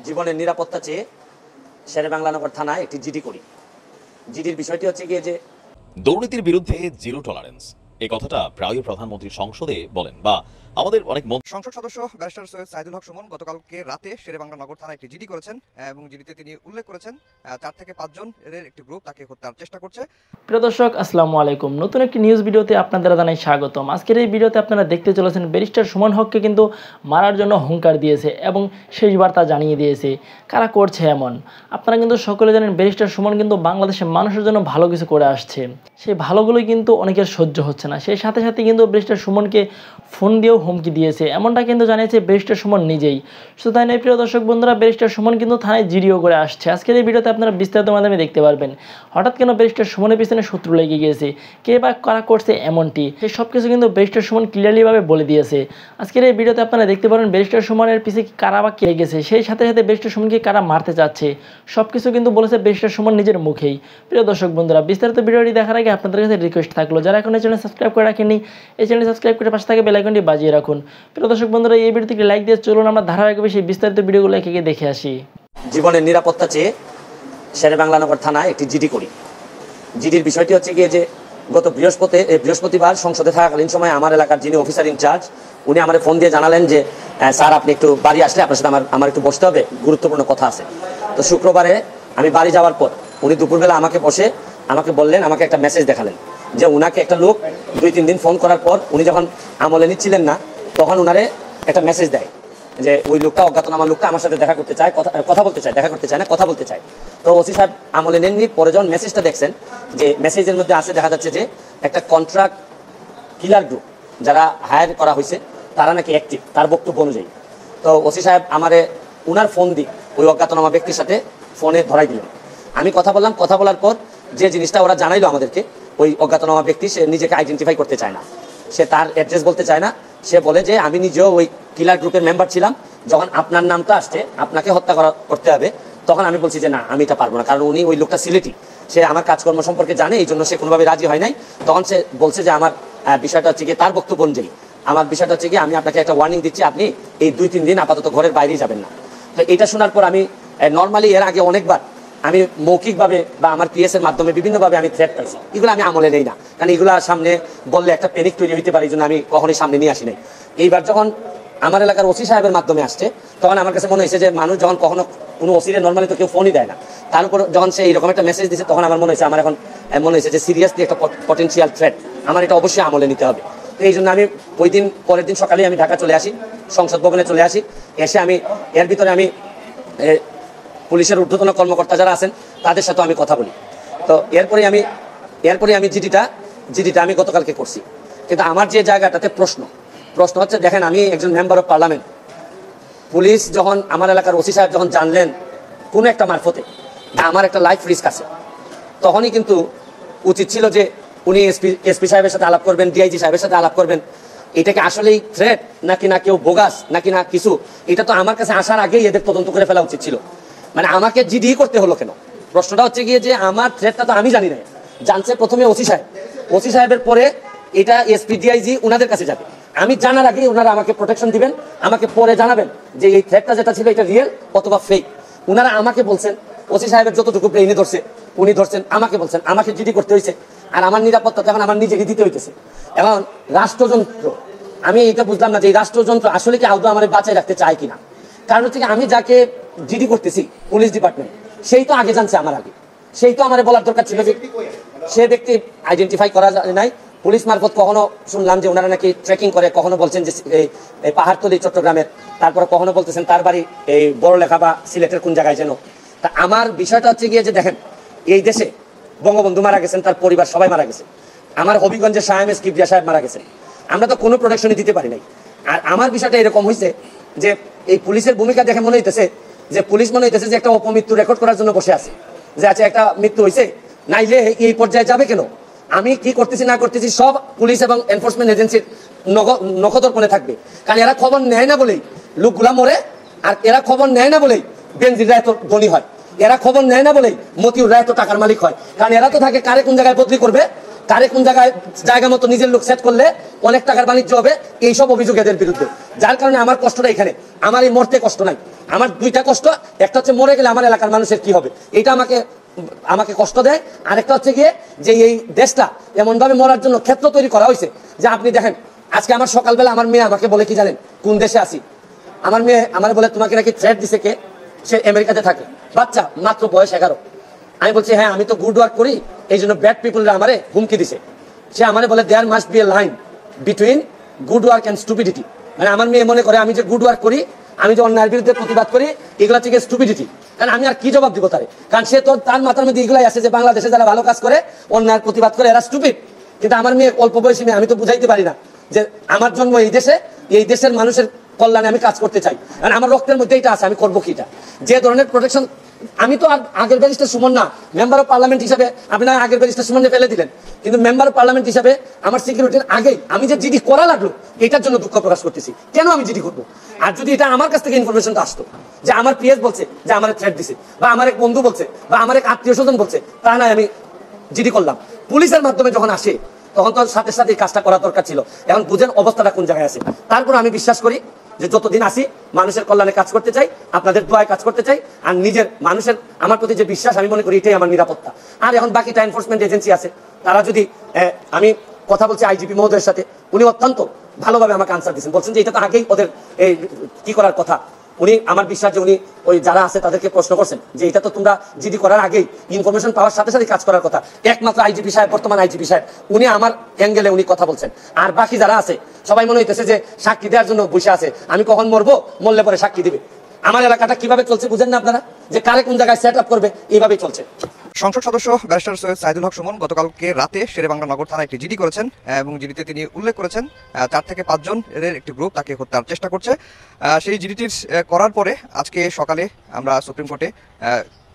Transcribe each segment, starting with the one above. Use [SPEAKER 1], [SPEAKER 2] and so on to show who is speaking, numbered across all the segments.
[SPEAKER 1] জীবনের নিরাপত্তা চেয়ে শেরেবাংলা থানায় একটি জিডি করি। জিডির বিষয়টি হচ্ছে গিয়ে যে
[SPEAKER 2] দুর্নীতির বিরুদ্ধে জিরো টলারেন্স এই কথাটা প্রায়ই প্রধানমন্ত্রী সংসদে বলেন বা আমাদের অনেক
[SPEAKER 3] সংসদ সদস্য ব্যারিস্টার সৈয়দ সাইদুল হক সুমন গতকালকে রাতে শেরেবাংলা নগর থানায় একটি জিডি করেছেন এবং জিডিতে তিনি উল্লেখ করেছেন 4 থেকে 5 জনের একটি গ্রুপ তাকে হত্যার চেষ্টা করছে।
[SPEAKER 4] প্রিয় দর্শক, আসসালামু আলাইকুম। নতুন একটি নিউজ ভিডিওতে আপনাদের জানাই স্বাগতম। আজকের এই ভিডিওতে আপনারা দেখতে চলেছেন ব্যারিস্টার সুমন হককে কিন্তু মারার জন্য হুঙ্কার দিয়েছে এবং শেষ বার্তা জানিয়ে দিয়েছে। কারা করছে এমন? আপনারা কিন্তু সকলে জানেন ব্যারিস্টার সুমন কিন্তু বাংলাদেশের মানুষের জন্য ভালো কিছু করে আসছে। সেই ভালোগুলোই কিন্তু অনেকের সহ্য হচ্ছে না। সেই সাথে সাথে কিন্তু ব্যারিস্টার সুমনকে ফোন দিয়েও হুমকি দিয়েছে, এমনটা কিন্তু জানিয়েছে ব্যারিস্টার সুমন নিজেই। শুধু তাই নয় প্রিয় দর্শক বন্ধুরা, ব্যারিস্টার সুমন কিন্তু থানায় জিডিও করে আসছে। আজকের এই ভিডিওতে আপনারা বিস্তারিত মাধ্যমে দেখতে পারবেন হঠাৎ কেন ব্যারিস্টার সুমনের পিছনে শত্রু লেগে গিয়েছে, কে বা কারা করছে এমনটি, সেই সব কিছু কিন্তু ব্যারিস্টার সুমন ক্লিয়ারলিভাবে বলে দিয়েছে। আজকের এই ভিডিওতে আপনারা দেখতে পারেন ব্যারিস্টার সুমনের পিছে কারা বা কে গেছে, সেই সাথে সাথে ব্যারিস্টার সুমনকে কারা মারতে চাচ্ছে, সব কিছু কিন্তু বলেছে ব্যারিস্টার সুমন নিজের মুখেই। প্রিয় দর্শক বন্ধুরা, বিস্তারিত ভিডিওটি দেখার আগে আপনাদের কাছে রিকোয়েস্ট থাকলো, যারা এখন এই চ্যানেল সাবস্ক্রাইব করে রাখেননি, এই চ্যানেল সাবস্ক্রাইব করে পাশে থাকা বেল আইকনটি বাজিয়ে রাখুন। প্রিয় দর্শক বন্ধুরা, এই ভিডিওতে লাইক দিয়ে চলুন আমরা ধারাবাহিকভাবে সেই বিস্তারিত ভিডিওগুলো একে দেখে আসি।
[SPEAKER 1] জীবনের নিরাপত্তা চেয়ে শেরেবাংলা থানায় একটি জিডি করি। জিডির বিষয়টি হচ্ছে গিয়ে যে গত বৃহস্পতিবার সংসদে থাকাকালীন সময় আমার এলাকার যিনি অফিসার ইনচার্জ উনি আমার ফোন দিয়ে জানালেন যে স্যার আপনি একটু বাড়ি আসলে আপনার সাথে আমার একটু বসতে হবে, গুরুত্বপূর্ণ কথা আছে। তো শুক্রবারে আমি বাড়ি যাওয়ার পর উনি দুপুরবেলা আমাকে বললেন, আমাকে একটা মেসেজ দেখালেন যে উনাকে একটা লোক 2-3 দিন ফোন করার পর উনি যখন আমলে নিচ্ছিলেন না তখন উনারে একটা মেসেজ দেয় যে ওই লোকটা, অজ্ঞাতনামা লোকটা আমার সাথে দেখা করতে চায়, কথা বলতে চায়, দেখা করতে চায় না, কথা বলতে চায়। তো ওসি সাহেব আমলে নেননি। পরে যখন মেসেজটা দেখছেন, যে মেসেজের মধ্যে আছে দেখা যাচ্ছে যে একটা কন্ট্রাক্ট কিলার গ্রুপ যারা হায়ার করা হয়েছে তারা নাকি অ্যাক্টিভ, তার বক্তব্য অনুযায়ী। তো ওসি সাহেব আমারে উনার ফোন দিয়ে ওই অজ্ঞাতনামা ব্যক্তির সাথে ফোনে ধরাই দিলেন। আমি কথা বললাম, কথা বলার পর যে জিনিসটা ওরা জানাইলো আমাদেরকে, ওই অজ্ঞাতনামা ব্যক্তি সে নিজেকে আইডেন্টিফাই করতে চায় না, সে তার অ্যাড্রেস বলতে চায় না। সে বলে যে আমি নিজেও ওই কিলার গ্রুপের মেম্বার ছিলাম, যখন আপনার নামটা আসছে আপনাকে হত্যা করতে হবে, তখন আমি বলছি যে না আমি এটা পারবো না, কারণ উনি ওই লোকটা সিলেটি, সে আমার কাজকর্ম সম্পর্কে জানে, এই জন্য সে কোনোভাবে রাজি হয় নাই। তখন সে বলছে যে আমার বিষয়টা হচ্ছে গিয়ে, তার বক্তব্য অনুযায়ী আমার বিষয়টা হচ্ছে গিয়ে আমি আপনাকে একটা ওয়ার্নিং দিচ্ছি, আপনি এই 2-3 দিন আপাতত ঘরের বাইরেই যাবেন না। তো এটা শোনার পর আমি নর্মালি এর আগে অনেকবার আমি মৌখিকভাবে বা আমার পিএস এর মাধ্যমে বিভিন্নভাবে আমি থ্রেট পাইছি, এগুলো আমি আমলে নেই না, কারণ এগুলো সামনে বললে একটা প্যানিক তৈরি হইতে পারে, এই জন্য আমি কখনোই সামনে নিয়ে আসি নাই। এইবার যখন আমার এলাকার ওসি সাহেবের মাধ্যমে আসছে তখন আমার কাছে মনে হয়েছে যে মানুষ যখন কখনো কোনো ওসিরে নর্মালি তো কেউ ফোনই দেয় না, তার উপর যখন সে এইরকম একটা মেসেজ দিচ্ছে তখন আমার মনে হয়েছে যে সিরিয়াসলি একটা পটেনশিয়াল থ্রেট, আমার এটা অবশ্যই আমলে নিতে হবে। তো এই জন্য আমি ওই দিন পরের দিন সকালেই আমি ঢাকা চলে আসি, সংসদ ভবনে চলে আসি। এসে আমি এর ভিতরে আমি পুলিশের ঊর্ধ্বতন কর্মকর্তা যারা আছেন তাদের সাথে আমি কথা বলি। তো এরপরে আমি জিডিটা আমি গতকালকে করছি। কিন্তু আমার যে জায়গাটাতে প্রশ্ন হচ্ছে, দেখেন আমি একজন মেম্বার অফ পার্লামেন্ট, পুলিশ যখন আমার এলাকার ওসি সাহেব যখন জানলেন কোনো একটা মারফতে আমার একটা লাইফ রিস্ক আছে, তখনই কিন্তু উচিত ছিল যে উনি এসপি সাহেবের সাথে আলাপ করবেন, ডিআইজি সাহেবের সাথে আলাপ করবেন, এটাকে আসলেই থ্রেট নাকি না কেউ বোগাস নাকি না কিছু, এটা তো আমার কাছে আসার আগেই এদের তদন্ত করে ফেলা উচিত ছিল। মানে আমাকে জিডি করতে হলো কেন? প্রশ্নটা হচ্ছে গিয়ে যে আমার থ্রেটটা তো আমি জানি না, জানছে প্রথমে ওসি সাহেবের পরে এটা এসপি ডিআইজি ওনাদের কাছে যাবে, আমি জানার আগে ওনারা আমাকে প্রোটেকশন দিবেন, আমাকে পরে জানাবেন যে এই থ্রেটটা যেটা ছিল এটা রিয়েল অথবা ফেক। ওনারা আমাকে বলছেন, ওসি সাহেবের যতটুকু ব্রেইনে ধরছে উনি ধরছেন, আমাকে বলছেন, আমাকে জিডি করতে হয়েছে, আর আমার নিরাপত্তা এখন আমার নিজেকে দিতে হইতেছে। এখন রাষ্ট্রযন্ত্র, আমি এটা বুঝলাম না যে এই রাষ্ট্রযন্ত্র আসলে কি আদৌ আমার বাঁচায় রাখতে চায় কিনা। কারণ হচ্ছে আমি যাকে জিডি করতেছি পুলিশ ডিপার্টমেন্ট, সেই তো আগে জানছে আমার আগে, সেই তো আমার বলার দরকার ছিল যে সে ব্যক্তি আইডেন্টিফাই করা যায় নাই। পুলিশ মারফত কখনো শুনলাম যে ওনারা নাকি ট্রেকিং করে, কখনো বলছেন যে এই পাহাড়তলি চট্টগ্রামের, তারপরে কখনো বলতেছেন তার বাড়ি এই বড়লেখা বা সিলেটের কোন জায়গায় যেন। তা আমার বিষয়টা হচ্ছে গিয়ে যে দেখেন এই দেশে বঙ্গবন্ধু মারা গেছেন, তার পরিবার সবাই মারা গেছে, আমার হবিগঞ্জের শাহেম এস কিবরিয়া সাহেব মারা গেছেন, আমরা তো কোনো প্রোটেকশনই দিতে পারি নাই। আর আমার বিষয়টা এরকম হয়েছে যে এই পুলিশের ভূমিকা দেখে মনে হইতেছে যে পুলিশ মনে হইতেছে যে একটা অপমৃত্যু রেকর্ড করার জন্য বসে আছে, যে আচ্ছা একটা মৃত্যু হয়েছে, নাইলে এই পর্যায়ে যাবে কেন, আমি কি করতেছি না করতেছি সব পুলিশ এবং এনফোর্সমেন্ট এজেন্সির নখদর্পণে থাকবে। কারণ এরা খবর নেয় না বলেই লোকগুলা মরে, আর এরা খবর নেয় না বলেই বেনজিররা এত ধনী হয়, এরা খবর নেয় না বলেই মতিউররা এত টাকার মালিক হয়। কারণ এরা তো থাকে কারে কোন জায়গায় বদলি করবে, কারে কোন জায়গা মতো নিজের লোক সেট করলে অনেক টাকার বাণিজ্য হবে, এইসব অভিযোগ এদের বিরুদ্ধে। যার কারণে আমার কষ্টটা এখানে, আমার এই মরতে কষ্ট নাই, আমার দুইটা কষ্ট, একটা হচ্ছে মরে গেলে আমার এলাকার মানুষের কি হবে, এটা আমাকে কষ্ট দেয়। আরেকটা হচ্ছে গিয়ে যে এই দেশটা এমনভাবে মরার জন্য ক্ষেত্র তৈরি করা হয়েছে যে আপনি দেখেন আজকে আমার সকালবেলা আমার মেয়ে আমাকে বলে কি জানেন, কোন দেশে আছি, আমার মেয়ে আমার বলে তোমাকে নাকি থ্রেট দিছে কে, সে আমেরিকাতে থাকে, বাচ্চা মাত্র বয়স 11। আমি বলছি হ্যাঁ আমি তো গুড ওয়ার্ক করি, এই জন্য ব্যাড পিপলরা আমারে হুমকি দিছে। সে আমারে বলে there must be a line between good work and stupidity. মানে আমার মেয়ে মনে করে আমি যে গুড ওয়ার্ক করি, আমি যে অন্যায়ের বিরুদ্ধে প্রতিবাদ করি, এগুলো থেকে স্টুপিডিটি। কারণ আমি আর কি জবাব দিব তারে, কারণ সে তো তার মাথার মধ্যে এগুলাই আছে যে বাংলাদেশে যারা ভালো কাজ করে অন্যায়ের প্রতিবাদ করে এরা স্টুপিড। কিন্তু আমার মেয়ে অল্প বয়সী মেয়ে, আমি তো বুঝাইতে পারি না যে আমার জন্ম এই দেশে, এই দেশের মানুষের কল্যাণে আমি কাজ করতে চাই, কারণ আমার রক্তের মধ্যে এটা আছে, আমি করবো কিটা। যে ধরনের প্রোটেকশন, আমি তো আর আগের ব্যারিস্টার সুমন না, মেম্বার অফ পার্লামেন্ট হিসাবে আপনারা আগের ব্যারিস্টার সুমনে ফেলে দিলেন, কিন্তু মেম্বার অফ পার্লামেন্ট হিসাবে আমার সিকিউরিটির আগেই আমি যে জিডি করা লাগলো এটার জন্য দুঃখ প্রকাশ করতেছি। কেন আমি জিডি করবো? আর যদি এটা আমার কাছ থেকে ইনফরমেশনটা আসতো যে আমার পিএস বলছে যে আমার থ্রেট দিছে, বা আমার এক বন্ধু বলছে, বা আমার এক আত্মীয় স্বজন বলছে, তা নয় আমি জিডি করলাম। পুলিশের মাধ্যমে যখন আসে তখন তো সাথে সাথে এই কাজটা করা দরকার ছিল। এখন বুঝেন অবস্থাটা কোন জায়গায় আছে। তারপর আমি বিশ্বাস করি যে যতদিন আসি মানুষের কল্যাণে কাজ করতে চাই, আপনাদের দোয়ায় কাজ করতে চাই, আর নিজের মানুষের আমার প্রতি যে বিশ্বাস, আমি মনে করি এটাই আমার নিরাপত্তা। আর এখন বাকিটা এনফোর্সমেন্ট এজেন্সি আছে, তারা যদি আমি কথা বলছি আইজিপি মহোদয়ের সাথে, উনি অত্যন্ত ভালোভাবে আমাকে আনসার দিচ্ছেন, বলছেন যে এটা তো আগেই ওদের এই কি করার কথা। উনি আমার বিশ্বাস যে উনি ওই যারা আছে তাদেরকে প্রশ্ন করছেন যে এটা তো তোমরা জিডি করার আগেই ইনফরমেশন পাওয়ার সাথে সাথে কাজ করার কথা। একমাত্র আইজিপি সাহেব, বর্তমান আইজিপি সাহেব, উনি আমার অ্যাঙ্গেলে উনি কথা বলছেন। আর বাকি যারা আছে সবাই মনে হইতেছে যে সাক্ষী দেওয়ার জন্য বসে আছে, আমি কখন মরবো, মরলে পরে সাক্ষী দিবে। আমার এলাকাটা কিভাবে চলছে বুঝেন না আপনারা, যে কারে কোন জায়গায় সেট আপ করবে, এইভাবেই চলছে।
[SPEAKER 3] সংসদ সদস্য ব্যারিস্টার সৈয়দ সাইদুল হক সুমন গতকালকে রাতে শেরেবাংলা নগর থানায় একটি জিডি করেছেন, এবং জিডিতে তিনি উল্লেখ করেছেন 4 থেকে 5 জনের একটি গ্রুপ তাকে হত্যার চেষ্টা করছে। সেই জিডিটির করার পরে আজকে সকালে আমরা সুপ্রিম কোর্টে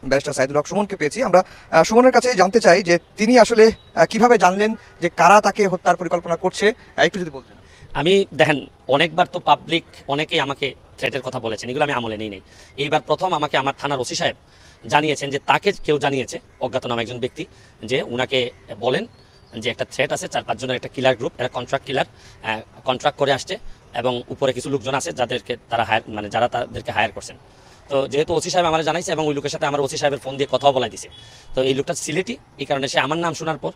[SPEAKER 3] ব্যারিস্টার সাইদুল হক সুমনকে পেয়েছি। আমরা সুমনের কাছে জানতে চাই যে তিনি আসলে কিভাবে জানলেন যে কারা তাকে হত্যার পরিকল্পনা করছে, একটু যদি বলতেন।
[SPEAKER 1] আমি দেখেন অনেকবার তো পাবলিক অনেকেই আমাকে থ্রেটের কথা বলেছেন, এগুলো আমি আমলে নেই। এইবার প্রথম আমাকে আমার থানার ওসি সাহেব জানিয়েছেন যে তাকে কেউ জানিয়েছে, অজ্ঞাতনামা একজন ব্যক্তি, যে উনাকে বলেন যে একটা থ্রেট আছে 4-5 জনের একটা কিলার গ্রুপ, এরা কন্ট্রাক্ট কিলার, কন্ট্রাক্ট করে আসছে, এবং উপরে কিছু লোকজন আছে যাদেরকে তারা হায়ার, মানে যারা তাদেরকে হায়ার করছেন। তো যেহেতু ওসি সাহেব আমার জানাইছে এবং ওই লোকের সাথে আমার ওসি সাহেবের ফোন দিয়ে কথাও বলাই দিছে, তো এই লোকটা সিলেটি, এই কারণে সে আমার নাম শোনার পর,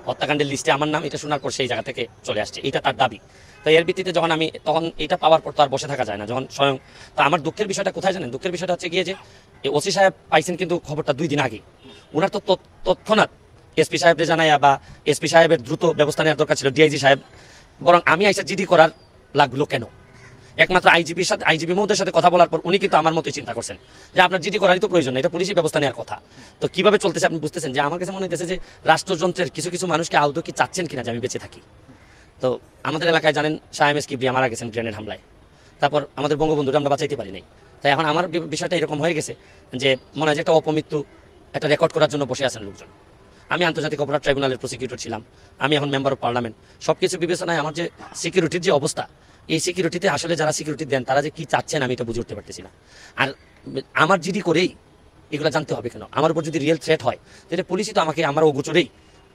[SPEAKER 1] হত্যাকাণ্ডের লিস্টে আমার নাম এটা শোনার পর সেই জায়গা থেকে চলে আসছে, এটা তার দাবি। তো এর ভিত্তিতে যখন আমি তখন এটা পাওয়ার পর তো আর বসে থাকা যায় না, যখন স্বয়ং। তো আমার দুঃখের বিষয়টা কোথায় জানেন, দুঃখের বিষয়টা হচ্ছে গিয়ে যে ওসি সাহেব পাইছেন কিন্তু খবরটা 2 দিন আগে, ওনার তো তৎক্ষণাৎ এসপি সাহেবকে জানাইয়া বা এসপি সাহেবের দ্রুত ব্যবস্থা নেওয়ার দরকার ছিল, ডিআইজি সাহেব, বরং আমি আইসা জিডি করার লাগলো কেন? একমাত্র আইজিপি মহোদয়ের সাথে কথা বলার পর উনি কিন্তু আমার মতোই চিন্তা করছেন যে আপনার জিডি করারই তো প্রয়োজন, এটা পুলিশি ব্যবস্থা নেওয়ার কথা। তো কিভাবে চলতেছে আপনি বুঝতেছেন যে আমার কাছে মনে হইতেছে যে রাষ্ট্রযন্ত্রের কিছু কিছু মানুষকে আদৌ কি চাচ্ছেন কিনা যে আমি বেঁচে থাকি। তো আমাদের এলাকায় জানেন শাহেমেস কিবরিয়া মারা গেছেন গ্রেনেড হামলায়, তারপর আমাদের বঙ্গবন্ধুরা আমরা বাঁচাইতে পারি নাই। তাই এখন আমার বিষয়টা এরকম হয়ে গেছে যে মনে হয় যে একটা অপমৃত্যু একটা রেকর্ড করার জন্য বসে আছেন লোকজন। আমি আন্তর্জাতিক অপরাধ ট্রাইব্যুনালের প্রসিকিউটর ছিলাম, আমি এখন মেম্বার অফ পার্লামেন্ট। সব কিছু বিবেচনায় আমার যে সিকিউরিটির যে অবস্থা, এই সিকিউরিটিতে আসলে যারা সিকিউরিটি দেন তারা যে কি চাচ্ছেন আমি এটা বুঝে উঠতে পারতেছি না। আর আমার জিডি করেই এগুলো জানতে হবে কেন? আমার উপর যদি রিয়েল থ্রেট হয় তাহলে পুলিশই তো আমাকে আমার অগোচরেই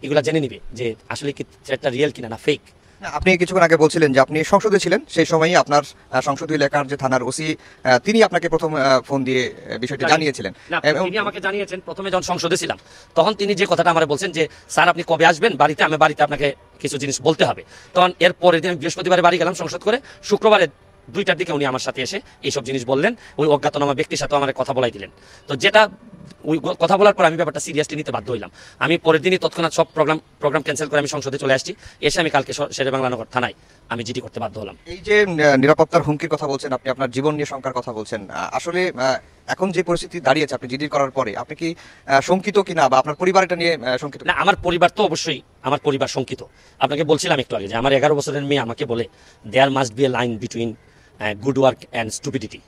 [SPEAKER 1] এগুলো জেনে নিবে যে আসলে কি থ্রেটটা রিয়েল কিনা না ফেক।
[SPEAKER 3] আপনি কিছুক্ষণ আগে বলছিলেন যে আপনি সংসদে ছিলেন, সেই সময়ই আপনার সংসদীয় এলাকার যে থানার ওসি তিনি আপনাকে প্রথম ফোন দিয়ে বিষয়টি জানিয়েছিলেন।
[SPEAKER 1] তিনি আমাকে জানিয়েছেন প্রথমে যখন সংসদে ছিলাম, তখন তিনি যে কথাটা আমার বলছেন যে স্যার আপনি কবে আসবেন বাড়িতে, আমি বাড়িতে আপনাকে কিছু জিনিস বলতে হবে। তখন এর পরের দিন আমি বৃহস্পতিবারে বাড়ি গেলাম সংসদ করে, শুক্রবারে 2টার দিকে উনি আমার সাথে এসে এইসব জিনিস বললেন, ওই অজ্ঞাতনামা ব্যক্তির সাথে আমার কথা বলাই দিলেন। তো যেটা ওই কথা বলার পর আমি ব্যাপারটা সিরিয়াসলি নিতে বাধ্য হইলাম। আমি পরের দিনই তৎক্ষণাৎ সব প্রোগ্রাম ক্যান্সেল করে আমি সংসদে চলে আসছি, এসে আমি কালকে শেরেবাংলা নগর থানায় আমি জিডি করতে বাধ্য হলাম।
[SPEAKER 3] এই যে নিরাপত্তার হুমকির কথা বলছেন, আপনি আপনার জীবন নিয়ে শঙ্কার কথা বলছেন, আসলে এখন যে পরিস্থিতি দাঁড়িয়েছে আপনি জিডি করার পরে আপনি কি শঙ্কিত কিনা, বা আপনার পরিবার এটা নিয়ে শঙ্কিত?
[SPEAKER 1] না, আমার পরিবার তো অবশ্যই, আমার পরিবার শঙ্কিত। আপনাকে বলছিলাম একটু আগে যে আমার 11 বছরের মেয়ে আমাকে বলে there must be a line between good work and stupidity.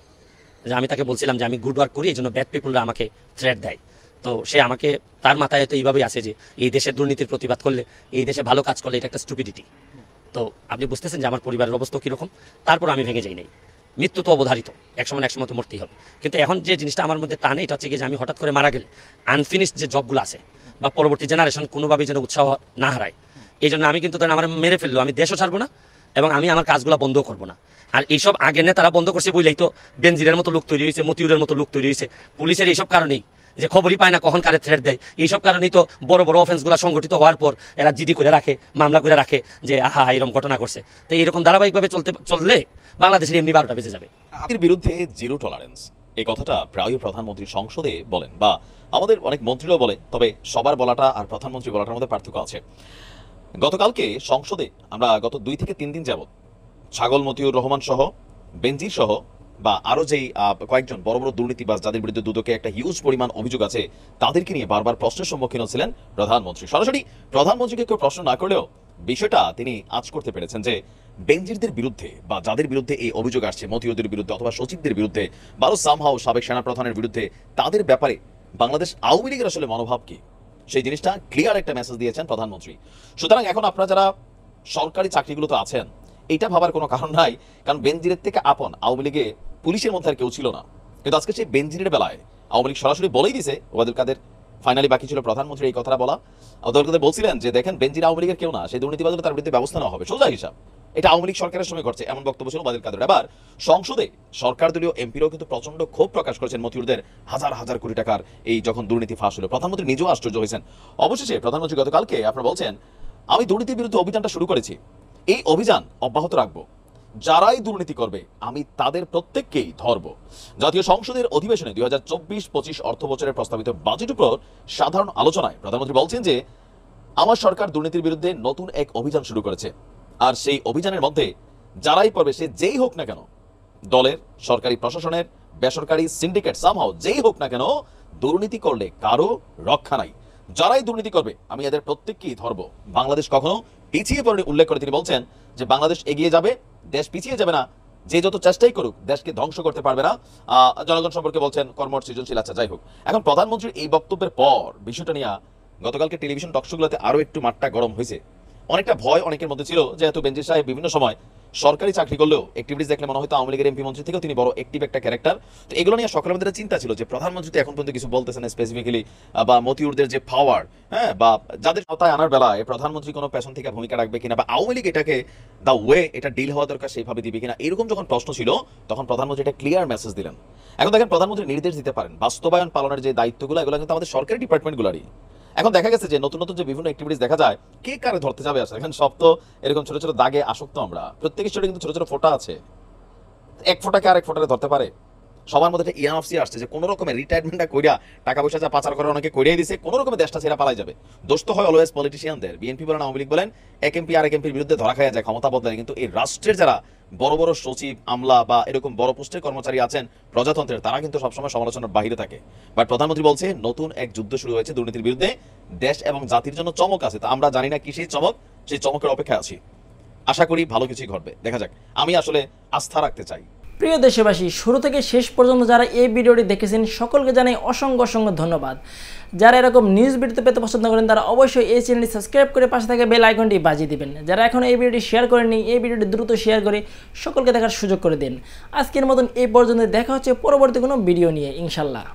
[SPEAKER 1] যে আমি তাকে বলছিলাম যে আমি গুড ওয়ার্ক করি, এই জন্য ব্যাড পিপুলরা আমাকে থ্রেট দেয়। তো সে আমাকে, তার মাথায় তো এইভাবেই আছে যে এই দেশের দুর্নীতির প্রতিবাদ করলে, এই দেশে ভালো কাজ করলে এটা একটা স্টুপিডিটি। তো আপনি বুঝতেছেন যে আমার পরিবারের অবস্থা কীরকম। তারপর আমি ভেঙে যাই নাই, মৃত্যু তো অবধারিত, একসময় তো মরতেই হবে। কিন্তু এখন যে জিনিসটা আমার মধ্যে টানে এটা হচ্ছে যে আমি হঠাৎ করে মারা গেলে আনফিনিশড যে জবগুলো আছে বা পরবর্তী জেনারেশন কোনোভাবেই যেন উৎসাহ না হারায়, এই জন্য আমি কিন্তু আমার মেরে ফেললো, আমি দেশও ছাড়বো না এবং আমি আমার কাজগুলো বন্ধ করবো না। আর এইসব আগে নেতারা বন্ধ করছে বলেই তো বেনজিরের মতো লোক তৈরি হয়েছে, মতিউরের মতো লোক তৈরি হয়েছে। পুলিশের এইসব কারণেই, যে খবরই পায় না কখন কারে থ্রেট দেয়, এইসব কারণেই তো বড় বড় অফেন্সগুলো সংগঠিত হওয়ার পর এরা জিডি করে রাখে, মামলা করে রাখে যে আহা এরকম ঘটনা করছে। তো এইরকম ধারাবাহিকভাবে চললে বাংলাদেশের এমনি 12টা বেজে যাবে।
[SPEAKER 2] এর বিরুদ্ধে জিরো টলারেন্স এই কথাটা প্রায় প্রধানমন্ত্রী সংসদে বলেন, বা আমাদের অনেক মন্ত্রীরাও বলে, তবে সবার বলাটা আর প্রধানমন্ত্রী বলাটার মধ্যে পার্থক্য আছে। গতকালকে সংসদে আমরা গত 2 থেকে 3 দিন যাবত ছাগল মতিউর রহমান সহ, বেনজির সহ বা আরো যেই কয়েকজন বড় বড় দুর্নীতিবাজ যাদের বিরুদ্ধে দুদকে একটা হিউজ পরিমাণ অভিযোগ আছে তাদেরকে নিয়ে বারবার প্রশ্নের সম্মুখীন ছিলেন প্রধানমন্ত্রী। সরাসরি প্রধানমন্ত্রীকে কেউ প্রশ্ন না করলেও বিষয়টা তিনি আঁচ করতে পেরেছেন যে বেনজিরদের বিরুদ্ধে বা যাদের বিরুদ্ধে এই অভিযোগ আসছে, মতিউরদের বিরুদ্ধে অথবা সচিবদের বিরুদ্ধে বা সামহাও সাবেক সেনাপ্রধানের বিরুদ্ধে, তাদের ব্যাপারে বাংলাদেশ আওয়ামী লীগের আসলে মনোভাব কি, সেই জিনিসটা ক্লিয়ার একটা মেসেজ দিয়েছেন প্রধানমন্ত্রী। সুতরাং এখন আপনারা যারা সরকারি চাকরিগুলোতে আছেন এটা ভাবার কোনো কারণ নাই, কারণ বেনজিরের থেকে আপন আওয়ামী লীগে পুলিশের মধ্যে আর কেউ ছিল না। কিন্তু আজকে সেই বেনজিরের বেলায় আওয়ামী লীগ সরাসরি বলেই দিছে, ওবায়দুল কাদের ফাইনালি বাকি ছিল প্রধানমন্ত্রী এই কথাটা বলা। ওবায়দুল কাদের বলছিলেন যে দেখেন বেনজির আওয়ামী লীগের কেউ না, সেই দুর্নীতিবাজ তার বিরুদ্ধে ব্যবস্থা নেওয়া হবে, সোজা হিসাব। এটা আওয়ামী লীগ সরকারের সময় ঘটছে, এমন বক্তব্য ছিল ওবায়দুল কাদের। এবার সংসদে সরকার দলীয় এমপিরাও কিন্তু প্রচন্ড ক্ষোভ প্রকাশ করেছেন মতিউরদের হাজার হাজার কোটি টাকার এই যখন দুর্নীতি ফাঁস হলো। প্রধানমন্ত্রী নিজেও আশ্চর্য হয়েছেন। অবশেষে প্রধানমন্ত্রী গতকালকে আপনারা বলছেন, আমি দুর্নীতির বিরুদ্ধে অভিযানটা শুরু করেছি, এই অভিযান অব্যাহত রাখবো, যারাই দুর্নীতি করবে আমি তাদের প্রত্যেককেই ধরব। জাতীয় সংসদের অধিবেশনে 2024-25 অর্থ বছরের প্রস্তাবিত বাজেটের উপর সাধারণ আলোচনায় প্রধানমন্ত্রী বলছেন যে আমার সরকার দুর্নীতির বিরুদ্ধে নতুন এক অভিযান শুরু করেছে, আর সেই অভিযানের মধ্যে যারাই পড়বে সে যেই হোক না কেন, দলের, সরকারি প্রশাসনের, বেসরকারি, সিন্ডিকেট, সামহাও যেই হোক না কেন, দুর্নীতি করলে কারো রক্ষা নাই। যারাই দুর্নীতি করবে আমি এদের প্রত্যেককেই ধরব। বাংলাদেশ কখনো পিছিয়ে পড়ে উল্লেখ করে তিনি বলছেন যে বাংলাদেশ এগিয়ে যাবে, দেশ পিছিয়ে যাবে না, যে যত চেষ্টাই করুক দেশকে ধ্বংস করতে পারবে না। জনগণ সম্পর্কে বলছেন কর্মঠ সৃজনশীল। আচ্ছা যাই হোক, এখন প্রধানমন্ত্রীর এই বক্তব্যের পর বিষয়টা নিয়ে গতকালকে টেলিভিশন টকশোগুলোতে আরো একটু মাঠটা গরম হয়েছে। অনেকটা ভয় অনেকের মধ্যে ছিল, যেহেতু বেনজির সাহেব বিভিন্ন সময় সরকারি চাকরি করলেও অ্যাক্টিভিটিস দেখলে মনে হয়তো আওয়ামী লীগের এমপি মন্ত্রী থেকেও তিনি বড় অ্যাক্টিভ একটা ক্যারেক্টার। তো এগুলো নিয়ে সকালের মধ্যে চিন্তা ছিল যে প্রধানমন্ত্রী তো এখন পর্যন্ত কিছু বলতেছেন স্পেসিফিক্যালি, বা মতিউরদের যে পাওয়ার, হ্যাঁ, বা যাদের আওতায় আনার বেলায় প্রধানমন্ত্রী কোনো পেছন থেকে ভূমিকা রাখবে কিনা, বা আওয়ামী লীগ এটাকে দা ওয়ে এটা ডিল হওয়া দরকার সেইভাবে দিবে কিনা, এরকম যখন প্রশ্ন ছিল তখন প্রধানমন্ত্রী একটা ক্লিয়ার মেসেজ দিলেন। এখন দেখেন প্রধানমন্ত্রী নির্দেশ দিতে পারেন, বাস্তবায়ন পালনের যে দায়িত্বগুলো এগুলো কিন্তু আমাদের সরকারি ডিপার্টমেন্টগুলোরই। এখন দেখা গেছে যে নতুন নতুন যে বিভিন্ন অ্যাক্টিভিটিস দেখা যায়, কে কারে ধরতে যাবে আসলে, এখন সব তো এরকম ছোট ছোট দাগে আসক্ত আমরা, প্রত্যেকের শরীরে কিন্তু ছোট ছোট ফোঁটা আছে, এক ফোঁটাকে আরেক ফোঁটারে ধরতে পারে। সবার মধ্যে একটা ইয়ানফসি আসছে যে কোনো রকমের রিটায়ারমেন্টটা কইরা টাকা পয়সা যা পাচার করে অনেকে করিয়ে দিছে, কোনো রকমের দেশটা ছেড়ে পালাই যাবে। দোষ তো হয় অলওয়েজ পলিটিশিয়ানদের, বিএনপি বলেন আওয়ামী লীগ বলেন, এক এমপি আর এক এমপির বিরুদ্ধে ধরা খাওয়া যায়, ক্ষমতা বদলায়, কিন্তু এই রাষ্ট্রের যারা বড় বড় সচিব, আমলা বা এরকম বড় পোস্টের কর্মচারী আছেন প্রজাতন্ত্রের, তারা কিন্তু সবসময় সমালোচনার বাইরে থাকে। বাট প্রধানমন্ত্রী বলছে নতুন এক যুদ্ধ শুরু হয়েছে দুর্নীতির বিরুদ্ধে, দেশ এবং জাতির জন্য চমক আছে। তা আমরা জানি না কি সেই চমক, সেই চমকের অপেক্ষায় আছি। আশা করি ভালো কিছুই ঘটবে, দেখা যাক। আমি আসলে আস্থা রাখতে চাই।
[SPEAKER 4] প্রিয় দেশবাসী, শুরু থেকে শেষ পর্যন্ত যারা এই ভিডিওটি দেখেছেন সকলকে জানাই অসংখ্য অসংখ্য ধন্যবাদ। যারা এরকম নিউজ ভিডিও পেতে পছন্দ করেন তারা অবশ্যই এই চ্যানেলটি সাবস্ক্রাইব করে পাশে থাকা বেল আইকনটি বাজিয়ে দিবেন। যারা এখন এই ভিডিওটি শেয়ার করেননি, এই ভিডিওটি দ্রুত শেয়ার করে সকলকে দেখার সুযোগ করে দিন। আজকের মতন এই পর্যন্ত, দেখা হচ্ছে পরবর্তী কোনো ভিডিও নিয়ে ইনশাল্লাহ।